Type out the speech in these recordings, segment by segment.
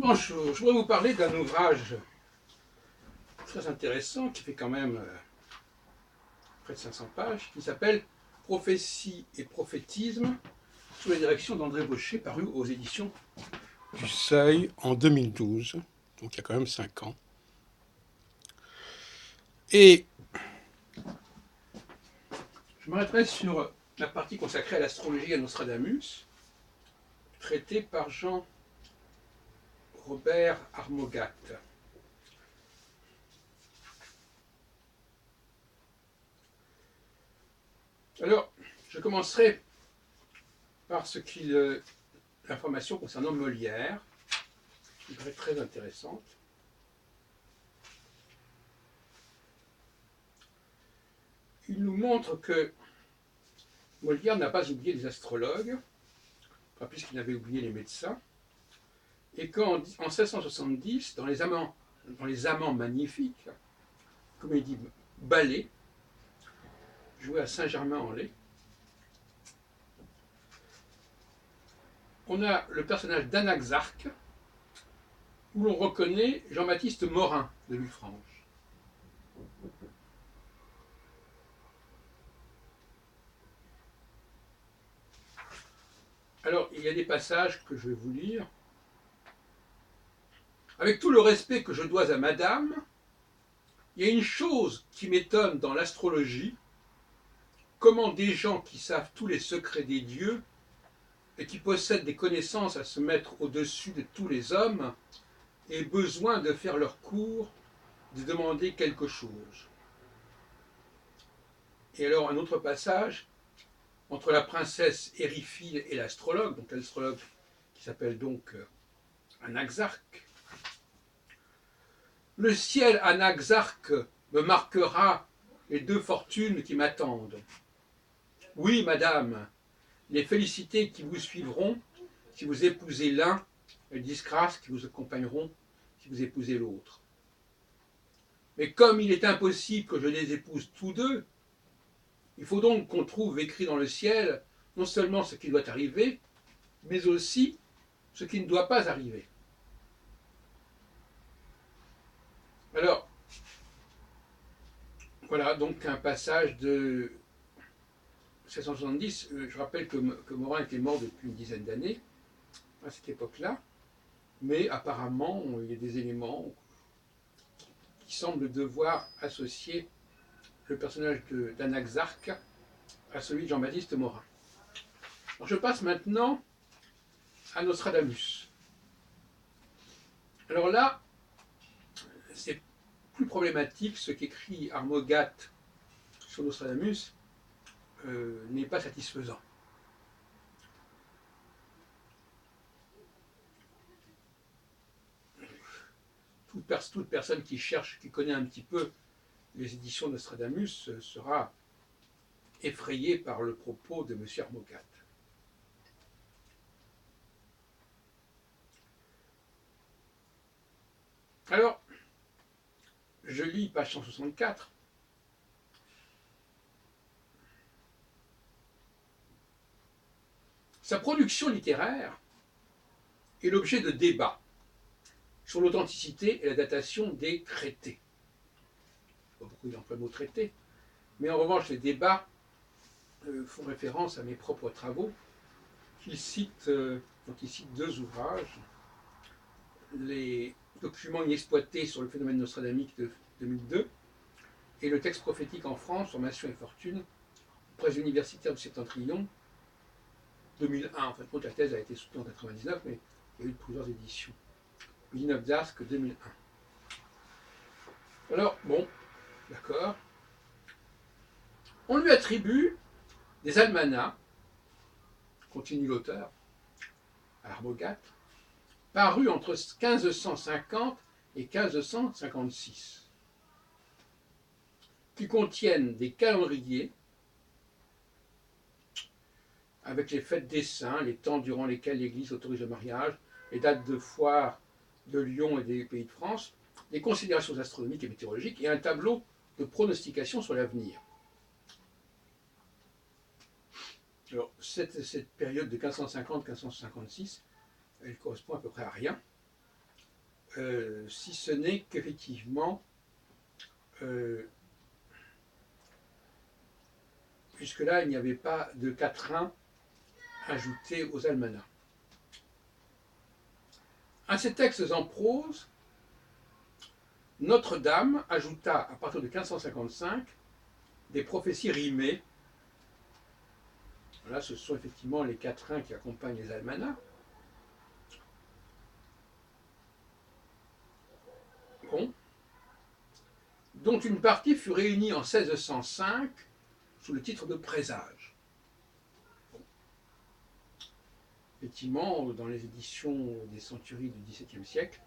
Bon, je voudrais vous parler d'un ouvrage très intéressant qui fait quand même près de 500 pages, qui s'appelle Prophétie et prophétisme sous la direction d'André Baucher, paru aux éditions du Seuil en 2012, donc il y a quand même 5 ans. Et je m'arrêterai sur la partie consacrée à l'astrologie et à Nostradamus, traitée par Jean-Robert Armogat. Alors, je commencerai par l'information concernant Molière, qui paraît très intéressante. Il nous montre que Molière n'a pas oublié les astrologues, pas plus qu'il n'avait oublié les médecins, et qu'en 1670, dans les Amants magnifiques, comédie ballet, jouée à Saint-Germain-en-Laye, on a le personnage d'Anaxarque, où l'on reconnaît Jean-Baptiste Morin de Villefranche. Alors, il y a des passages que je vais vous lire. Avec tout le respect que je dois à madame, il y a une chose qui m'étonne dans l'astrologie, comment des gens qui savent tous les secrets des dieux et qui possèdent des connaissances à se mettre au-dessus de tous les hommes aient besoin de faire leur cours, de demander quelque chose. Et alors un autre passage, entre la princesse Érifile et l'astrologue, donc l'astrologue qui s'appelle donc Anaxarque. Le ciel Anaxarque me marquera les 2 fortunes qui m'attendent. Oui, madame, les félicités qui vous suivront si vous épousez l'un, et les disgrâces qui vous accompagneront si vous épousez l'autre. Mais comme il est impossible que je les épouse tous deux, il faut donc qu'on trouve écrit dans le ciel non seulement ce qui doit arriver, mais aussi ce qui ne doit pas arriver. Alors, voilà donc un passage de 1670. Je rappelle que Morin était mort depuis une dizaine d'années à cette époque-là, mais apparemment il y a des éléments qui semblent devoir associer le personnage d'Anaxarque à celui de Jean-Baptiste Morin. Alors je passe maintenant à Nostradamus. Alors là, c'est plus problématique, ce qu'écrit Armogat sur Nostradamus n'est pas satisfaisant. Toute personne qui cherche, qui connaît un petit peu les éditions de Nostradamus sera effrayée par le propos de M. Armogat. Alors, je lis page 164. Sa production littéraire est l'objet de débats sur l'authenticité et la datation des traités. Pas beaucoup d'emplois le mot traité, mais en revanche, les débats font référence à mes propres travaux, dont il cite 2 ouvrages, les documents inexploités sur le phénomène nostradamique de 2002 et le texte prophétique en France, Formation et fortune, presse universitaire du Septentrion, 2001. En fait, la thèse a été soutenue en 1999, mais il y a eu plusieurs éditions. Villeneuve d'Ascq, 2001. Alors, bon, d'accord. On lui attribue des almanachs, continue l'auteur, Armogat, parus entre 1550 et 1556, qui contiennent des calendriers avec les fêtes des saints, les temps durant lesquels l'Église autorise le mariage, les dates de foire de Lyon et des pays de France, des considérations astronomiques et météorologiques et un tableau de pronostication sur l'avenir. Alors, cette période de 1550-1556, elle correspond à peu près à rien. si ce n'est qu'effectivement, jusque-là, il n'y avait pas de quatrain ajouté aux almanachs. À ces textes en prose, Notre-Dame ajouta, à partir de 1555, des prophéties rimées. Là, ce sont effectivement les quatrains qui accompagnent les almanachs. Bon. Dont une partie fut réunie en 1605 sous le titre de présage. Bon. Effectivement, dans les éditions des centuries du XVIIe siècle,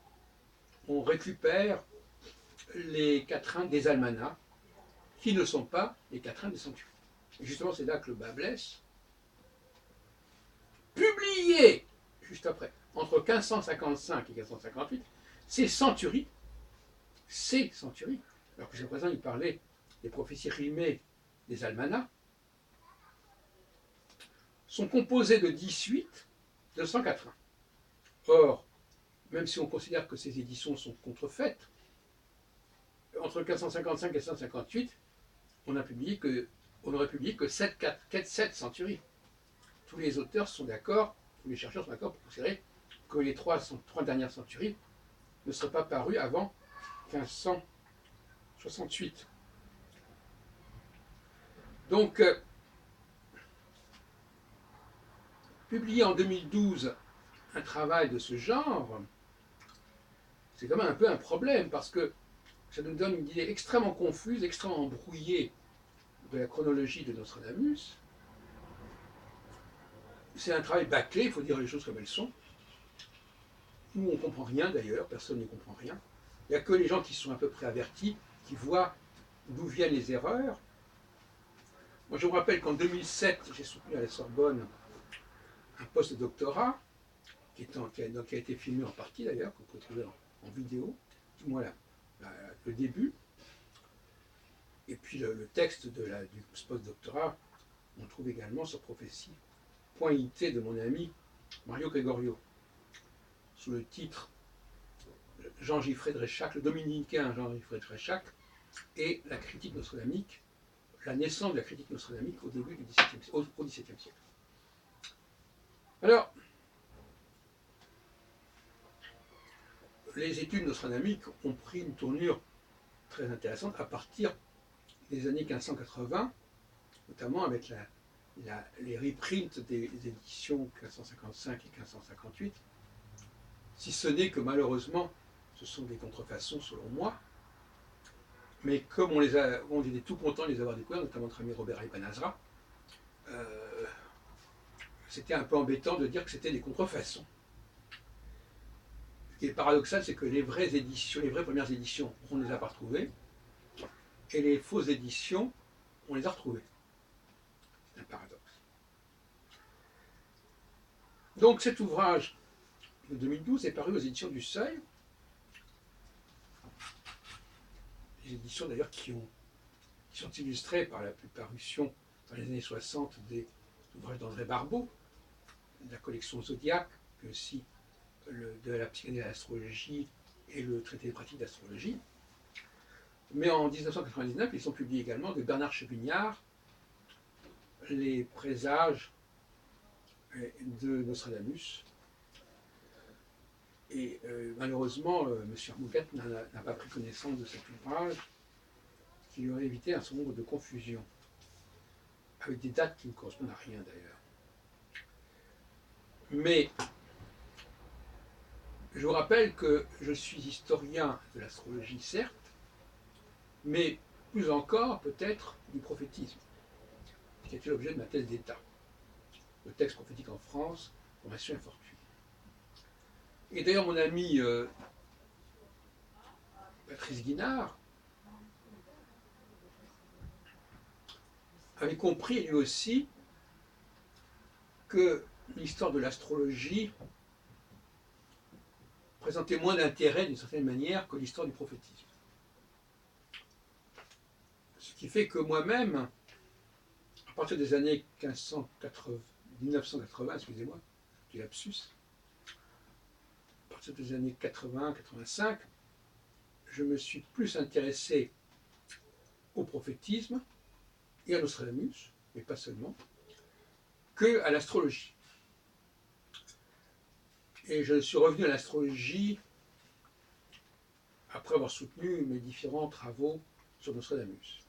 on récupère les quatrains des almanachs, qui ne sont pas les quatrains des centuries. Et justement, c'est là que le bas blesse. Publié juste après, entre 1555 et 1558, ces centuries, alors que jusqu'à présent il parlait des prophéties rimées des almanachs, sont composées de 18 de 100 quatrains. Or, même si on considère que ces éditions sont contrefaites, entre 1555 et 1558, on n'aurait publié que 7 centuries. Tous les auteurs sont d'accord, tous les chercheurs sont d'accord pour considérer que les trois dernières centuries ne seraient pas parues avant 1568. Donc, publier en 2012 un travail de ce genre, c'est quand même un peu un problème, parce que ça nous donne une idée extrêmement confuse, extrêmement brouillée de la chronologie de Nostradamus. C'est un travail bâclé, il faut dire les choses comme elles sont. Nous, on ne comprend rien d'ailleurs, personne ne comprend rien. Il n'y a que les gens qui sont à peu près avertis, qui voient d'où viennent les erreurs. Moi, je vous rappelle qu'en 2007, j'ai soutenu à la Sorbonne un post-doctorat, qui a été filmé en partie d'ailleurs, que vous pouvez trouver en vidéo, du moins le début. Et puis le texte du post-doctorat, on trouve également sur prophétie.it de mon ami Mario Gregorio, sous le titre Jean-Giffrey Dréchac, le dominicain Jean-Giffrey Dréchac, et la critique nostradamique, la naissance de la critique nostradamique au début du XVIIe siècle. Alors, les études nostradamiques ont pris une tournure très intéressante à partir des années 1580, notamment avec les reprints des éditions 1555 et 1558, si ce n'est que malheureusement, ce sont des contrefaçons selon moi, mais comme on était tout contents de les avoir découverts, notamment notre ami Robert Ibn Azra, c'était un peu embêtant de dire que c'était des contrefaçons. Ce qui est paradoxal, c'est que les vraies premières éditions, on ne les a pas retrouvées, et les fausses éditions, on les a retrouvées. C'est un paradoxe. Donc cet ouvrage de 2012 est paru aux éditions du Seuil, les éditions d'ailleurs qui sont illustrées par la parution dans les années 60 des ouvrages d'André Barbeau, de la collection Zodiac, puis aussi de la psychanalyse à l'astrologie et le traité des pratiques d'astrologie. Mais en 1999, ils sont publiés également de Bernard Chevignard, les présages de Nostradamus. Et malheureusement, M. Armougat n'a pas pris connaissance de cet ouvrage, qui lui aurait évité un certain nombre de confusions, avec des dates qui ne correspondent à rien d'ailleurs. Mais je vous rappelle que je suis historien de l'astrologie, certes, mais plus encore peut-être du prophétisme, qui a été l'objet de ma thèse d'État. Le texte prophétique en France, formation et fortune. Et d'ailleurs, mon ami Patrice Guinard avait compris lui aussi que l'histoire de l'astrologie présentait moins d'intérêt d'une certaine manière que l'histoire du prophétisme. Ce qui fait que moi-même, à partir des années 1980, excusez-moi, du lapsus, à partir des années 80-85, je me suis plus intéressé au prophétisme et à Nostradamus, mais pas seulement, qu'à l'astrologie. Et je suis revenu à l'astrologie après avoir soutenu mes différents travaux sur Nostradamus.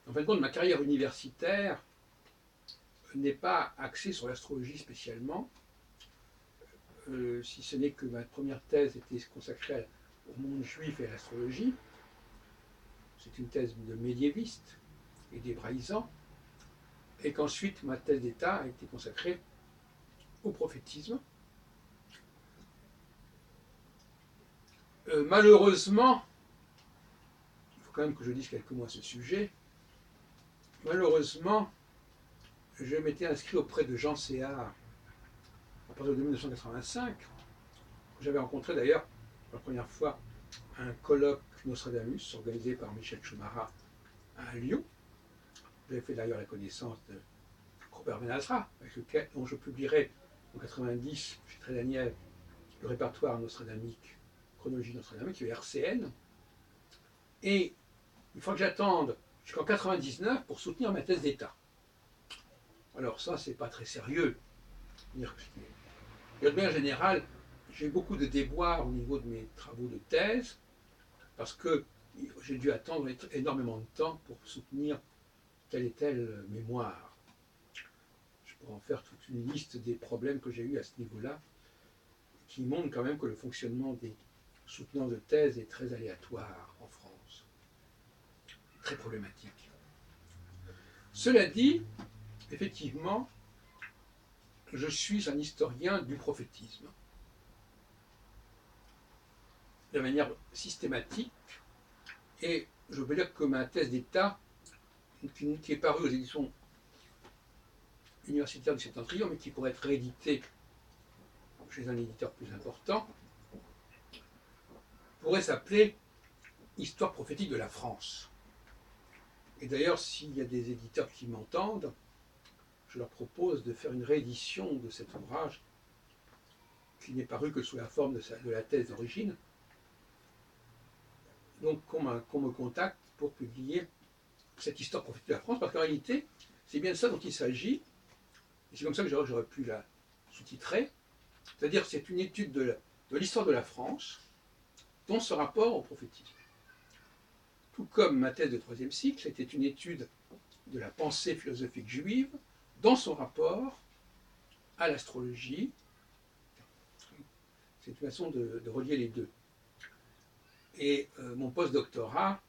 En fin de compte, ma carrière universitaire n'est pas axée sur l'astrologie spécialement, si ce n'est que ma première thèse était consacrée au monde juif et à l'astrologie. C'est une thèse de médiéviste et d'hébraïsant, et qu'ensuite ma thèse d'État a été consacrée au prophétisme. Malheureusement, il faut quand même que je dise quelques mots à ce sujet, malheureusement, je m'étais inscrit auprès de Jean Séard à partir de 1985. J'avais rencontré d'ailleurs pour la première fois un colloque Nostradamus organisé par Michel Choumara à Lyon. J'avais fait d'ailleurs la connaissance de Robert Ben-Azra, avec lequel dont je publierai en 90 chez Très Daniel le répertoire nostradamique, chronologie nostradamique, le RCN. Et il faut que j'attende jusqu'en 99 pour soutenir ma thèse d'État. Alors ça, c'est pas très sérieux. De manière générale, j'ai eu beaucoup de déboires au niveau de mes travaux de thèse, parce que j'ai dû attendre énormément de temps pour soutenir telle et telle mémoire. Je pourrais en faire toute une liste des problèmes que j'ai eus à ce niveau-là, qui montrent quand même que le fonctionnement des soutenants de thèse est très aléatoire en France, très problématique. Cela dit, effectivement, je suis un historien du prophétisme, de manière systématique, et je veux dire que ma thèse d'État, qui est parue aux éditions universitaires du Septentrion, mais qui pourrait être rééditée chez un éditeur plus important, pourrait s'appeler Histoire prophétique de la France. Et d'ailleurs, s'il y a des éditeurs qui m'entendent, je leur propose de faire une réédition de cet ouvrage qui n'est paru que sous la forme de la thèse d'origine. Donc qu'on me contacte pour publier cette histoire prophétique de la France, parce qu'en réalité, c'est bien de ça dont il s'agit, et c'est comme ça que j'aurais pu la sous-titrer, c'est-à-dire c'est une étude de l'histoire de la France dans ce rapport au prophétisme. Tout comme ma thèse de troisième cycle, c'était une étude de la pensée philosophique juive dans son rapport à l'astrologie. C'est une façon de relier les deux. Et mon post-doctorat,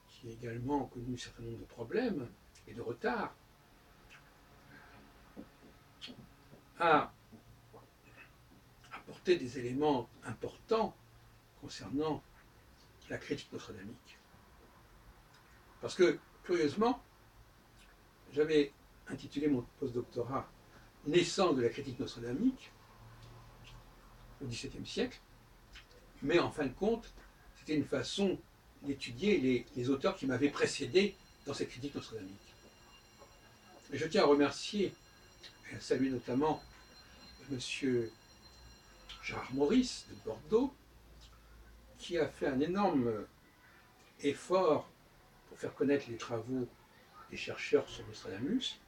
qui a également connu un certain nombre de problèmes et de retards, a apporté des éléments importants concernant la critique nostradamique. Parce que, curieusement, j'avais intitulé mon post-doctorat « Naissance de la critique nostradamique » au XVIIe siècle, mais en fin de compte, c'était une façon d'étudier les auteurs qui m'avaient précédé dans cette critique nostradamique. Et je tiens à remercier et à saluer notamment M. Gérard Maurice de Bordeaux, qui a fait un énorme effort pour faire connaître les travaux des chercheurs sur Nostradamus,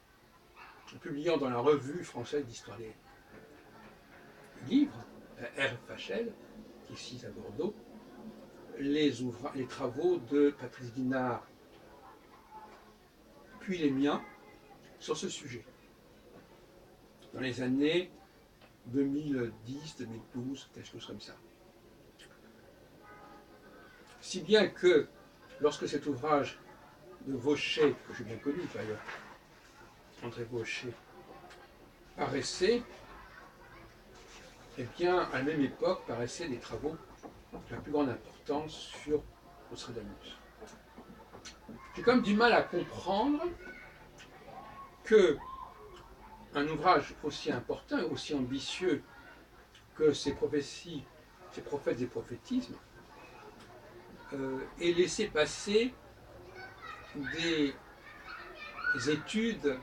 en publiant dans la revue française d'histoire des livres, la RFHL, qui est ici à Bordeaux, les travaux de Patrice Guinard, puis les miens, sur ce sujet, dans les années 2010, 2012, quelque chose comme ça. Si bien que, lorsque cet ouvrage de Vaucher, que j'ai bien connu d'ailleurs, André Vaucher, paraissait, eh bien, à la même époque, paraissaient des travaux de la plus grande importance sur Nostradamus. J'ai quand même du mal à comprendre que un ouvrage aussi important et aussi ambitieux que ces prophéties, ces prophètes et prophétismes, ait laissé passer des études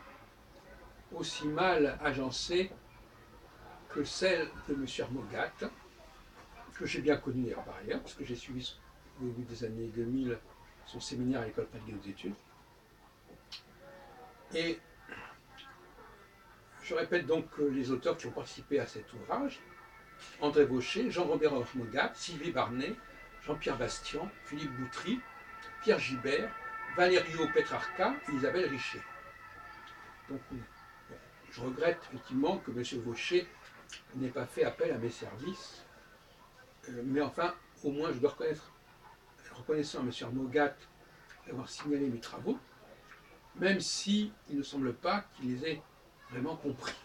aussi mal agencées que celle de M. Armogat, que j'ai bien connu d'ailleurs par ailleurs, parce que j'ai suivi au début des années 2000 son séminaire à l'École pratique des études. Et je répète donc que les auteurs qui ont participé à cet ouvrage, André Vaucher, Jean-Robert Armogat, Sylvie Barnet, Jean-Pierre Bastian, Philippe Boutry, Pierre Gibert, Valerio Petrarca et Isabelle Richer. Donc, je regrette effectivement que M. Vaucher n'ait pas fait appel à mes services, mais enfin, au moins, je dois reconnaissant à M. Armogat d'avoir signalé mes travaux, même s'il ne semble pas qu'il les ait vraiment compris.